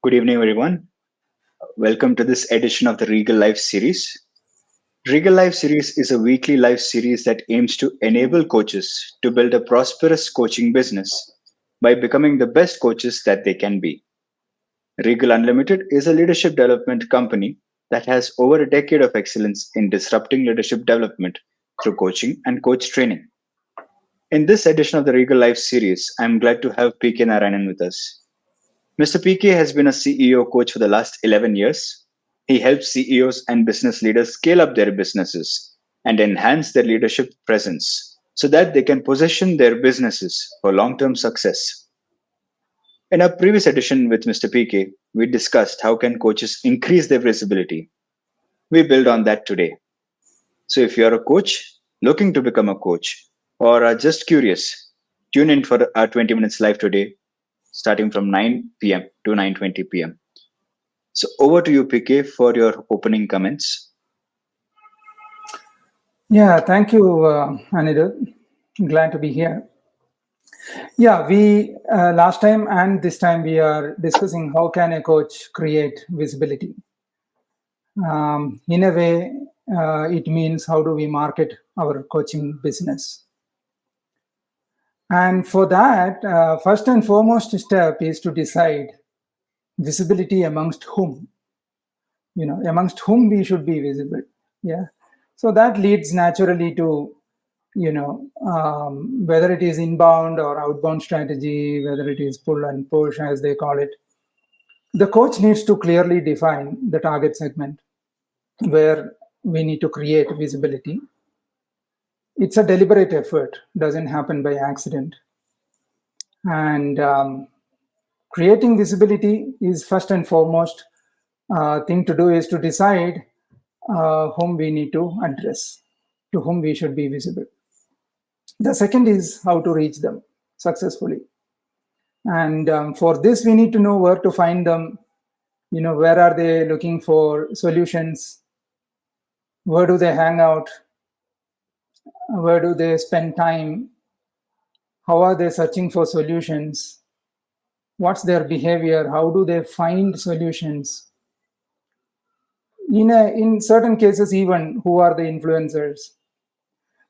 Good evening, everyone. Welcome to this edition of the Regal Life series. Regal Life series is a weekly live series that aims to enable coaches to build a prosperous coaching business by becoming the best coaches that they can be. Regal Unlimited is a leadership development company that has over a decade of excellence in disrupting leadership development through coaching and coach training. In this edition of the Regal Life series, I'm glad to have PK Narayanan with us. Mr. PK has been a CEO coach for the last 11 years. He helps CEOs and business leaders scale up their businesses and enhance their leadership presence so that they can position their businesses for long-term success. In our previous edition with Mr. PK, we discussed how can coaches increase their visibility. We build on that today. So if you're a coach looking to become a coach or are just curious, tune in for our 20 minutes live today starting from 9 p.m. to 9:20 p.m. So over to you, PK, for your opening comments. Yeah, thank you, Anirudh. Glad to be here. Yeah, we last time and this time we are discussing how can a coach create visibility. In a way, it means how do we market our coaching business. And for that, first and foremost step is to decide visibility amongst whom, amongst whom we should be visible. Yeah. So that leads naturally to, whether it is inbound or outbound strategy, whether it is pull and push, as they call it. The coach needs to clearly define the target segment where we need to create visibility. It's a deliberate effort, doesn't happen by accident. And creating visibility is first and foremost thing to do is to decide whom we need to address, to whom we should be visible. The second is how to reach them successfully. And for this, we need to know where to find them, where are they looking for solutions, where do they hang out, where do they spend time, how are they searching for solutions, what's their behavior, how do they find solutions. In certain cases, even who are the influencers.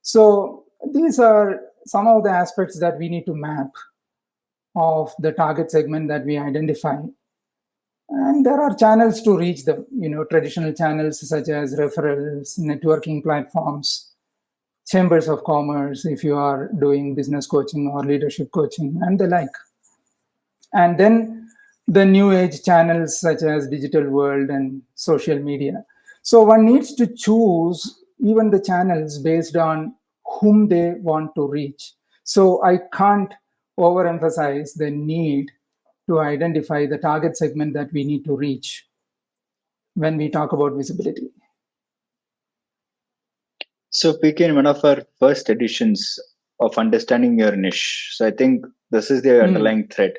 So these are some of the aspects that we need to map of the target segment that we identify. And there are channels to reach them, traditional channels such as referrals, networking platforms, chambers of commerce, if you are doing business coaching or leadership coaching and the like. And then the new age channels such as digital world and social media. So one needs to choose even the channels based on whom they want to reach. So I can't overemphasize the need to identify the target segment that we need to reach when we talk about visibility. So PK, in one of our first editions of understanding your niche, so I think this is the underlying thread.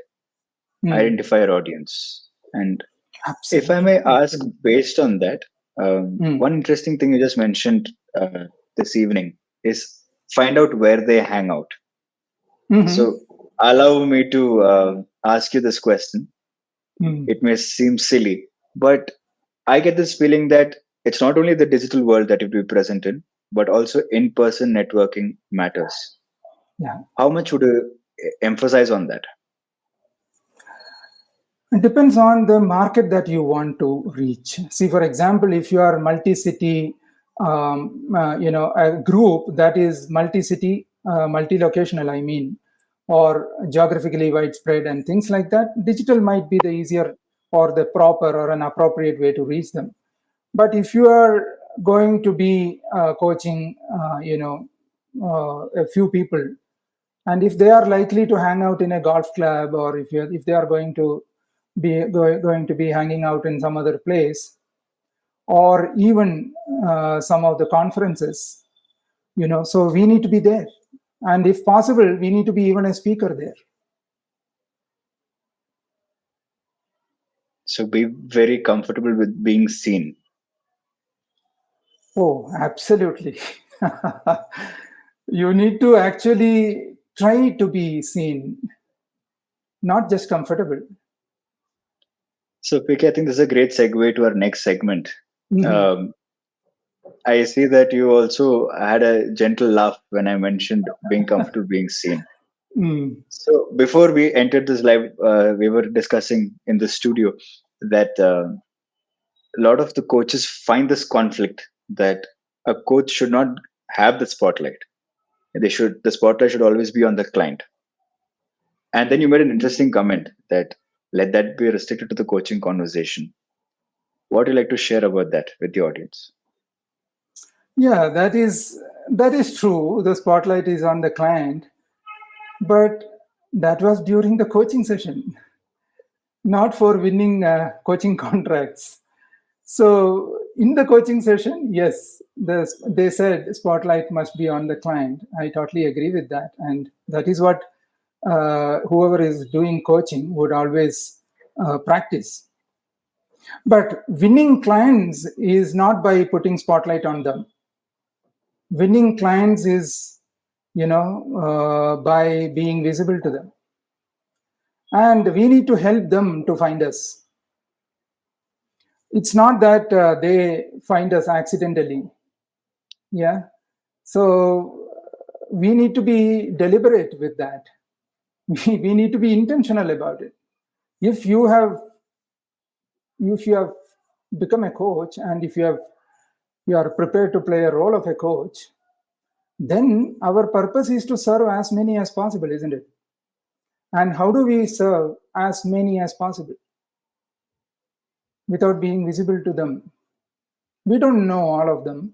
Identify your audience. And Absolutely. If I may ask, based on that, one interesting thing you just mentioned this evening is find out where they hang out. So allow me to ask you this question. It may seem silly, but I get this feeling that it's not only the digital world that you be present in, but also in-person networking matters. Yeah. How much would you emphasize on that? It depends on the market that you want to reach. See, for example, if you are multi-city, a group that is multi-city, multi-locational, or geographically widespread and things like that, digital might be the easier or the proper or an appropriate way to reach them. But if you are going to be coaching, a few people, and if they are likely to hang out in a golf club, or if they are going to be hanging out in some other place, or even some of the conferences, so we need to be there, and if possible, we need to be even a speaker there. So be very comfortable with being seen. Oh, absolutely. You need to actually try to be seen, not just comfortable. So, PK, I think this is a great segue to our next segment. Mhm. Um, I see that you also had a gentle laugh when I mentioned being comfortable being seen. Mm. So, before we entered this live, we were discussing in the studio that a lot of the coaches find this conflict that a coach should not have the spotlight. The spotlight should always be on the client. And then you made an interesting comment that let that be restricted to the coaching conversation. What would you like to share about that with the audience? Yeah, that is true. The spotlight is on the client, but that was during the coaching session, not for winning coaching contracts. So in the coaching session, yes, they said spotlight must be on the client. I totally agree with that, and that is what whoever is doing coaching would always practice. But winning clients is not by putting spotlight on them. Winning clients is, by being visible to them, and we need to help them to find us. It's not that they find us accidentally. Yeah. So we need to be deliberate with that. We need to be intentional about it. If you have become a coach, and if you are prepared to play a role of a coach, then our purpose is to serve as many as possible, isn't it? And how do we serve as many as possible without being visible to them? We don't know all of them.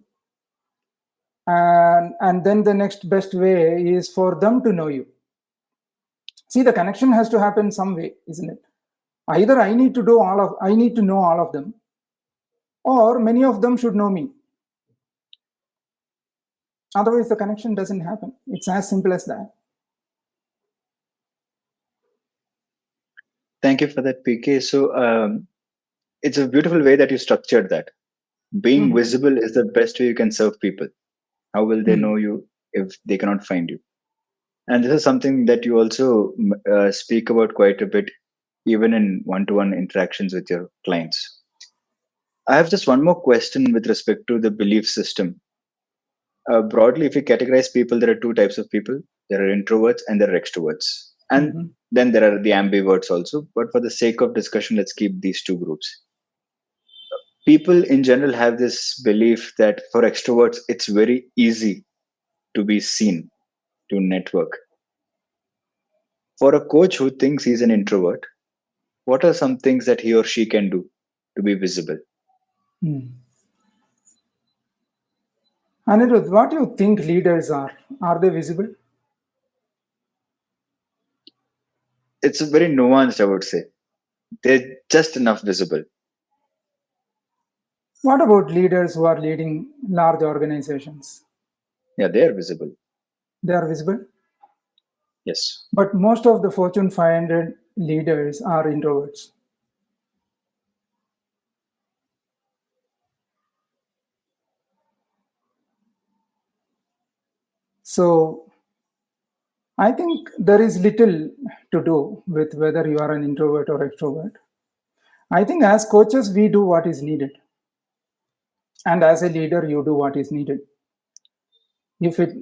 And then the next best way is for them to know you. See, the connection has to happen some way, isn't it? Either I need to know all of them, or many of them should know me. Otherwise, the connection doesn't happen. It's as simple as that. Thank you for that, PK. So, it's a beautiful way that you structured that. Being Mhm. visible is the best way you can serve people. How will they Mm. know you if they cannot find you? And this is something that you also speak about quite a bit, even in one to one interactions with your clients. I have just one more question with respect to the belief system. Broadly, if we categorize people, there are two types of people: there are introverts and there are extroverts. And Mhm. then there are the ambiverts also. But for the sake of discussion, let's keep these two groups. People in general have this belief that for extroverts, it's very easy to be seen, to network. For a coach who thinks he's an introvert, what are some things that he or she can do to be visible? Mm. Anirudh, what do you think leaders are? Are they visible? It's very nuanced, I would say. They're just enough visible. What about leaders who are leading large organizations? Yeah, they're visible. They are visible. Yes. But most of the Fortune 500 leaders are introverts. So I think there is little to do with whether you are an introvert or extrovert. I think as coaches, we do what is needed. And as a leader, you do what is needed. If it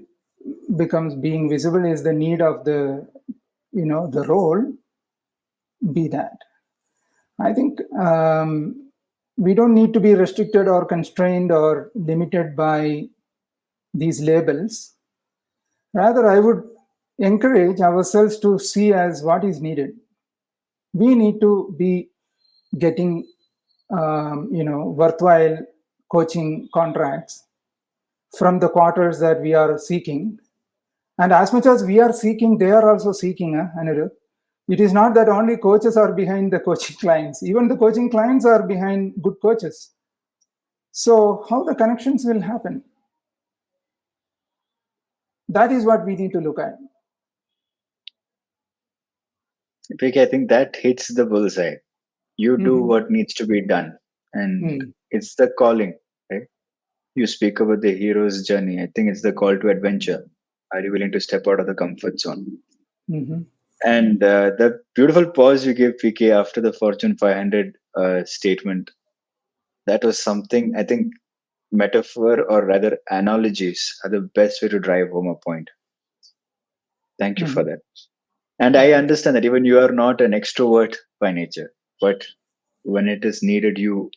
becomes being visible is the need of the role, be that. I think we don't need to be restricted or constrained or limited by these labels. Rather, I would encourage ourselves to see as what is needed. We need to be getting, worthwhile coaching contracts from the quarters that we are seeking. And as much as we are seeking, they are also seeking, Anirudh. It is not that only coaches are behind the coaching clients. Even the coaching clients are behind good coaches. So how the connections will happen? That is what we need to look at. Vicky, I think that hits the bullseye. You do Mhm. what needs to be done, and Mm. it's the calling, right? You speak about the hero's journey. I think it's the call to adventure. Are you willing to step out of the comfort zone? Mhm. And the beautiful pause you gave, PK, after the Fortune 500 statement, that was something, I think, metaphor or rather analogies are the best way to drive home a point. Thank you for Mhm. that. And I understand that even you are not an extrovert by nature, but when it is needed, you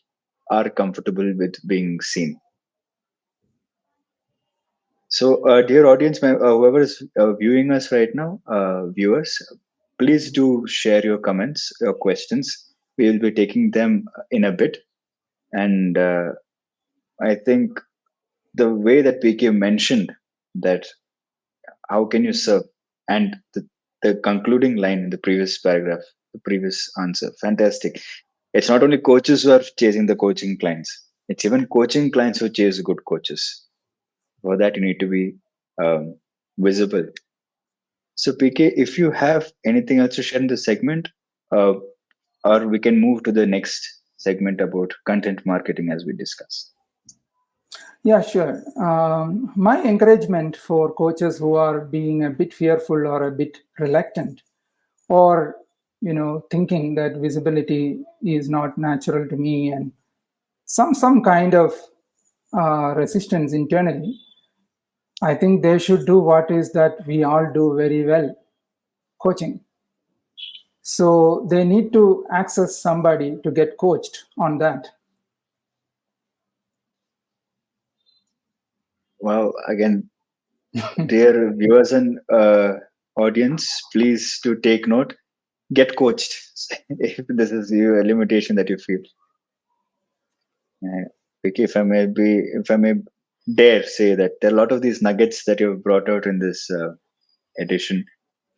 are comfortable with being seen. So, dear audience, whoever is viewing us right now, viewers, please do share your comments, your questions. We will be taking them in a bit. And I think the way that PK mentioned that how can you serve, and the concluding line in the previous paragraph, the previous answer, fantastic. It's not only coaches who are chasing the coaching clients, it's even coaching clients who chase good coaches. For that, you need to be visible. So, PK, if you have anything else to share in this segment, uh, or we can move to the next segment about content marketing as we discussed. Yeah, sure. My encouragement for coaches who are being a bit fearful or a bit reluctant, or thinking that visibility is not natural to me, and some kind of resistance internally, I think they should do what is that we all do very well: coaching. So they need to access somebody to get coached on that. Well, again, dear viewers and audience, please do take note. Get coached if this is a limitation that you feel. Vicky, if I may dare say that there are a lot of these nuggets that you've brought out in this edition.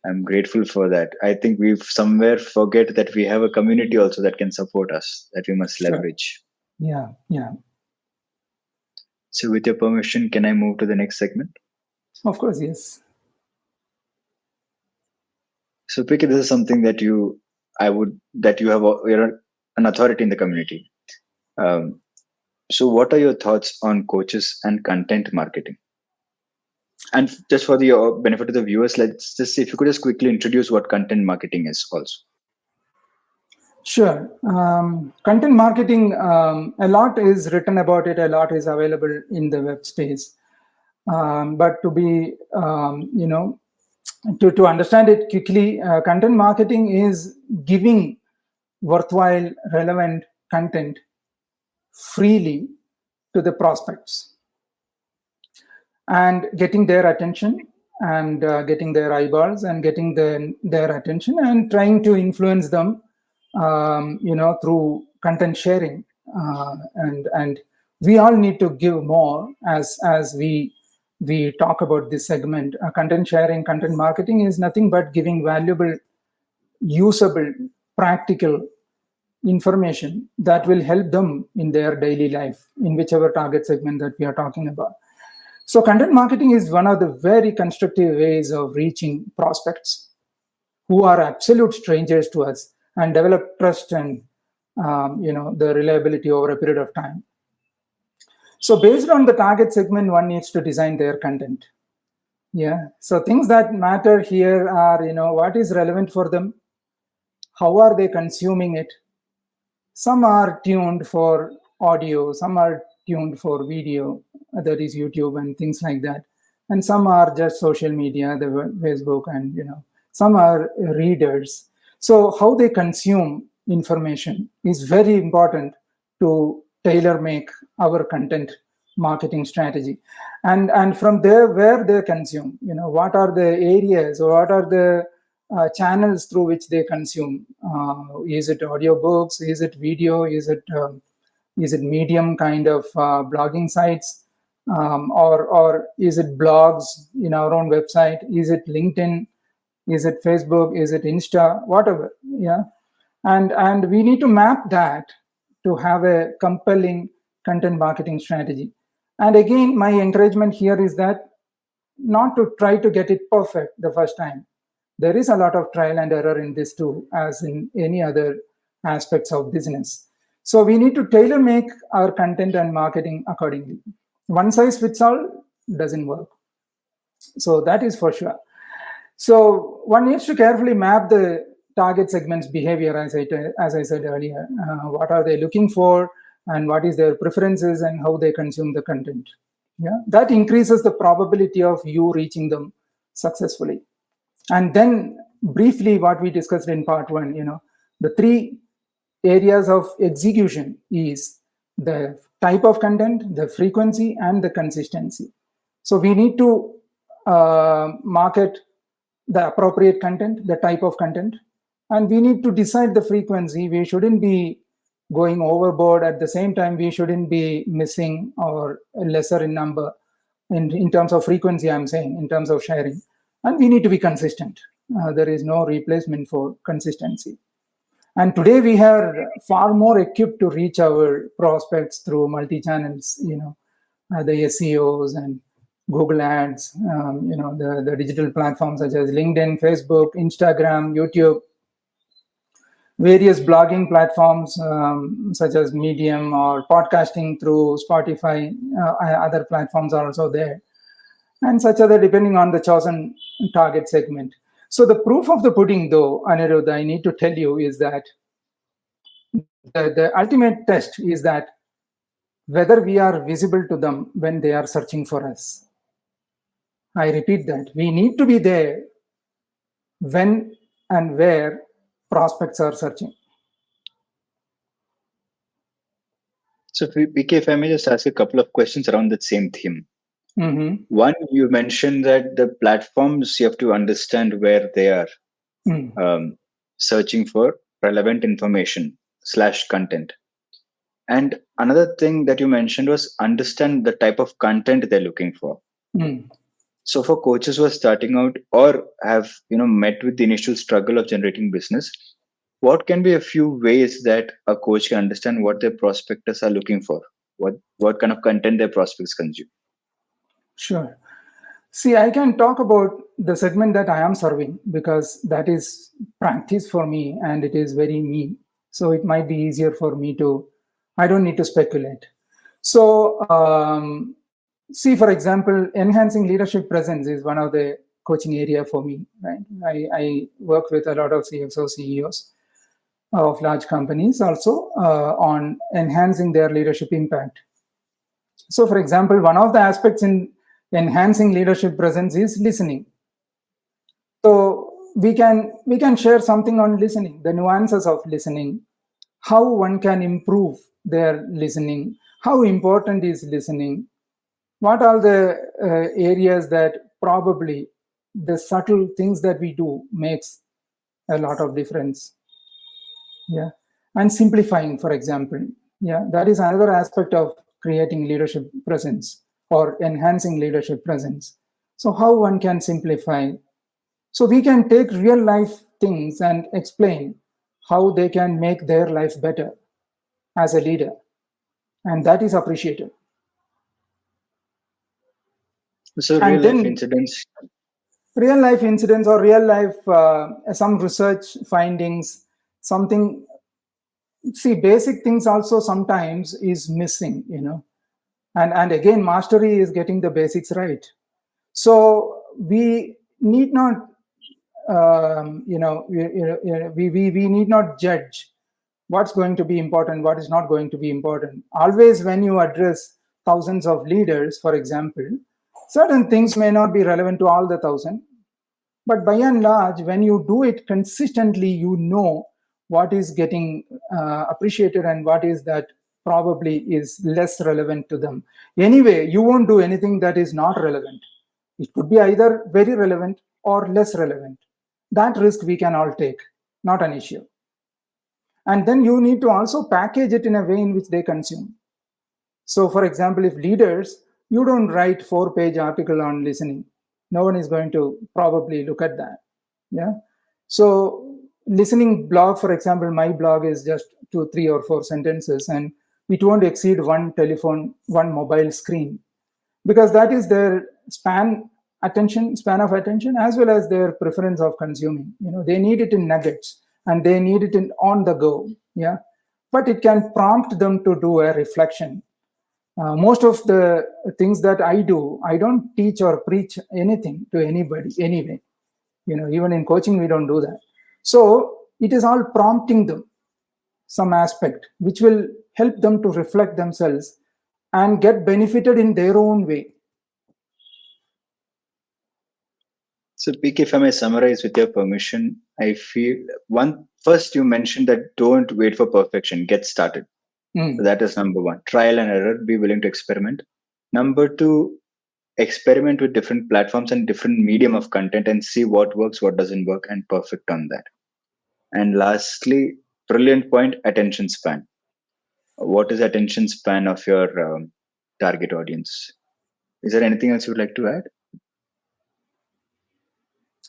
I'm grateful for that. I think we've somewhere forget that we have a community also that can support us that we must Sure. leverage. Yeah. So, with your permission, can I move to the next segment? Of course, yes. So, Vicky, this is something that you have, you're an authority in the community. So, what are your thoughts on coaches and content marketing? And just for the benefit of the viewers, let's just see if you could just quickly introduce what content marketing is also. Sure. Content marketing, a lot is written about it, a lot is available in the web space. But to be, to understand it quickly, content marketing is giving worthwhile, relevant content freely to the prospects and getting their attention, and getting their eyeballs and getting their attention, and trying to influence them through content sharing, and we all need to give more as we talk about this segment. Content sharing, content marketing is nothing but giving valuable, usable, practical information that will help them in their daily life, in whichever target segment that we are talking about. So content marketing is one of the very constructive ways of reaching prospects who are absolute strangers to us, and develop trust and the reliability over a period of time. So based on the target segment, one needs to design their content. Yeah. So things that matter here are, what is relevant for them, how are they consuming it. Some are tuned for audio, some are tuned for video, that is YouTube and things like that. And some are just social media, the Facebook, and some are readers. So how they consume information is very important to tailor make our content marketing strategy. And from there, where they consume, what are the areas, or what are the channels through which they consume. Is it audiobooks? Is it video? Is it medium kind of blogging sites, or is it blogs in our own website? Is it LinkedIn? Is it Facebook? Is it Insta? Whatever. Yeah, and we need to map that to have a compelling content marketing strategy. And again, my encouragement here is that not to try to get it perfect the first time. There is a lot of trial and error in this too, as in any other aspects of business. So we need to tailor make our content and marketing accordingly. One size fits all doesn't work. So that is for sure. So one needs to carefully map the target segment's behavior, as I said earlier. What are they looking for, and what is their preferences, and how they consume the content. Yeah, that increases the probability of you reaching them successfully. And then briefly, what we discussed in part one, the three areas of execution is the type of content, the frequency, and the consistency. So we need to market the appropriate content, the type of content, and we need to decide the frequency. We shouldn't be going overboard. At the same time, we shouldn't be missing or lesser in number in terms of frequency, I'm saying, in terms of sharing. And we need to be consistent. There is no replacement for consistency. And today we are far more equipped to reach our prospects through multi-channels, the SEOs and Google Ads, the digital platforms such as LinkedIn, Facebook, Instagram, YouTube, various blogging platforms such as Medium, or podcasting through Spotify. Other platforms are also there, and such other, depending on the chosen target segment. So the proof of the pudding, though, Anirudh, I need to tell you, is that the ultimate test is that whether we are visible to them when they are searching for us. I repeat that. We need to be there when and where prospects are searching. So, PK, if I may just ask a couple of questions around that same theme. Mm-hmm. One, you mentioned that the platforms, you have to understand where they are searching for relevant information / content. And another thing that you mentioned was understand the type of content they're looking for. So for coaches who are starting out or have met with the initial struggle of generating business, what can be a few ways that a coach can understand what their prospectors are looking for? What kind of content their prospects consume? Sure. See, I can talk about the segment that I am serving because that is practice for me and it is very me. So it might be easier for me I don't need to speculate. So see, for example, enhancing leadership presence is one of the coaching area for me, right? I work with a lot of CXO CEOs of large companies also on enhancing their leadership impact. So for example, one of the aspects in enhancing leadership presence is listening. So we can share something on listening, the nuances of listening, how one can improve their listening, how important is listening, what are the areas that probably the subtle things that we do makes a lot of difference. Yeah. And simplifying, for example. Yeah, that is another aspect of creating leadership presence or enhancing leadership presence. So how one can simplify. So we can take real life things and explain how they can make their life better as a leader. And that is appreciated. So real life incidents. Real life incidents or real life, some research findings, something. See, basic things also sometimes is missing, and again, mastery is getting the basics right. So we need not, we need not judge what's going to be important, what is not going to be important. Always when you address thousands of leaders, for example, certain things may not be relevant to all the 1,000, but by and large, when you do it consistently, you know what is getting appreciated and what is that probably is less relevant to them. Anyway, you won't do anything that is not relevant. It could be either very relevant or less relevant. That risk we can all take, not an issue. And then you need to also package it in a way in which they consume. So for example, if leaders, you don't write 4-page article on listening. No one is going to probably look at that. Yeah. So listening blog, for example, my blog is just 2, 3, or 4 sentences, and it won't exceed one mobile screen, because that is their span of attention, as well as their preference of consuming. They need it in nuggets and they need it on the go. Yeah. But it can prompt them to do a reflection. Most of the things that I do, I don't teach or preach anything to anybody anyway. Even in coaching, we don't do that. So it is all prompting them some aspect which will help them to reflect themselves and get benefited in their own way. So, PK, if I may summarize with your permission, I feel first you mentioned that don't wait for perfection, get started. So that is number one. Trial and error, be willing to experiment. Number two, experiment with different platforms and different medium of content and see what works, what doesn't work, and perfect on that. And lastly, brilliant point, attention span. What is attention span of your target audience? Is there anything else you would like to add?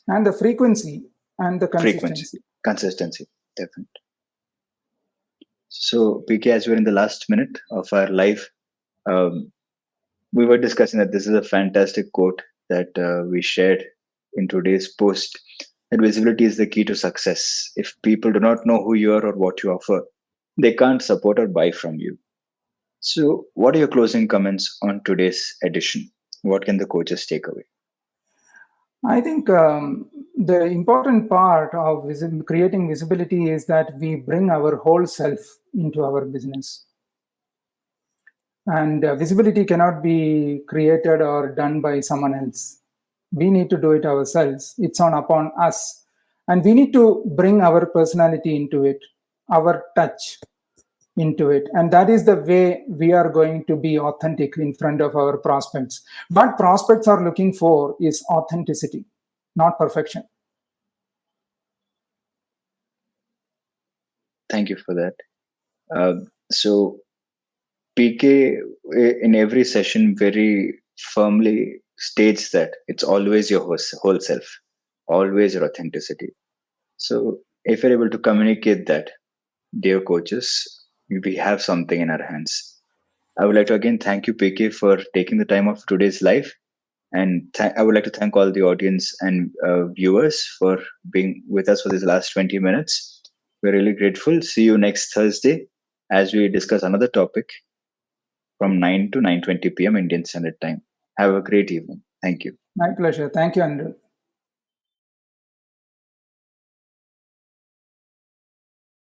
And the frequency and the Consistency, definitely. So, PK, as we're in the last minute of our live, we were discussing that this is a fantastic quote that we shared in today's post, that visibility is the key to success. If people do not know who you are or what you offer, they can't support or buy from you. So, what are your closing comments on today's edition? What can the coaches take away? I think the important part of creating visibility is that we bring our whole self into our business. And visibility cannot be created or done by someone else. We need to do it ourselves. It's upon us. And we need to bring our personality into it, our touch into it. And that is the way we are going to be authentic in front of our prospects. What prospects are looking for is authenticity, not perfection. Thank you for that. So, PK in every session very firmly states that it's always your whole self, always your authenticity. So, if you're able to communicate that, dear coaches, we have something in our hands. I would like to again thank you, PK, for taking the time of today's live. And I would like to thank all the audience and viewers for being with us for these last 20 minutes. We're really grateful. See you next Thursday as we discuss another topic from 9 to 9:20 p.m. Indian Standard Time. Have a great evening. Thank you. My pleasure. Thank you, Andrew.